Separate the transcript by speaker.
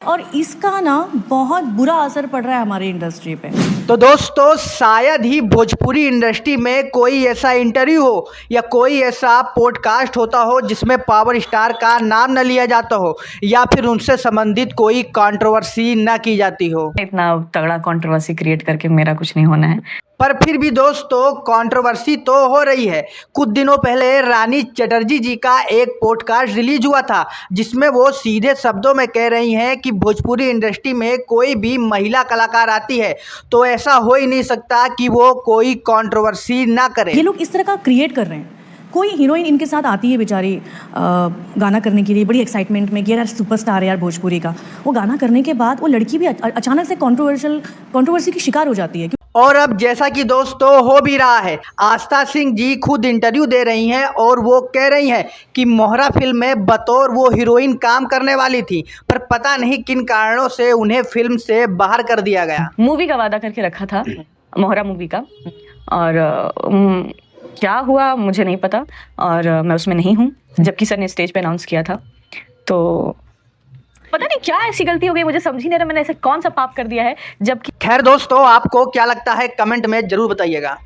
Speaker 1: और इसका ना बहुत बुरा असर पड़ रहा है हमारी इंडस्ट्री पे।
Speaker 2: तो दोस्तों, शायद ही भोजपुरी इंडस्ट्री में कोई ऐसा इंटरव्यू हो या कोई ऐसा पॉडकास्ट होता हो जिसमें पावर स्टार का नाम न लिया जाता हो या फिर उनसे संबंधित कोई कंट्रोवर्सी न की जाती हो।
Speaker 3: इतना तगड़ा कंट्रोवर्सी क्रिएट करके मेरा कुछ नहीं होना है।
Speaker 2: पर फिर भी दोस्तों, कंट्रोवर्सी तो हो रही है। कुछ दिनों पहले रानी चटर्जी जी का एक पॉडकास्ट रिलीज हुआ था जिसमें वो सीधे शब्दों में कह रही हैं कि भोजपुरी इंडस्ट्री में कोई भी महिला कलाकार आती है तो ऐसा हो ही नहीं सकता कि वो कोई कंट्रोवर्सी ना करे।
Speaker 1: ये लोग इस तरह का क्रिएट कर रहे हैं। कोई हीरोइन इनके साथ आती है बेचारी गाना करने के लिए बड़ी एक्साइटमेंट में कि यार सुपरस्टार है यार भोजपुरी का, वो गाना करने के बाद वो लड़की भी अचानक से कंट्रोवर्सी की शिकार हो जाती है।
Speaker 2: और अब जैसा कि दोस्तों हो भी रहा है, आस्था सिंह जी खुद इंटरव्यू दे रही हैं और वो कह रही हैं कि मोहरा फिल्म में बतौर वो हीरोइन काम करने वाली थी, पर पता नहीं किन कारणों से उन्हें फिल्म से बाहर कर दिया गया।
Speaker 3: मूवी का वादा करके रखा था, मोहरा मूवी का, और क्या हुआ मुझे नहीं पता, और मैं उसमें नहीं हूँ, जबकि सर ने स्टेज पे अनाउंस किया था। तो पता नहीं क्या ऐसी गलती हो गई, मुझे समझ ही नहीं रहा मैंने ऐसे कौन सा पाप कर दिया है। जबकि
Speaker 2: खैर दोस्तों, आपको क्या लगता है कमेंट में जरूर बताइएगा।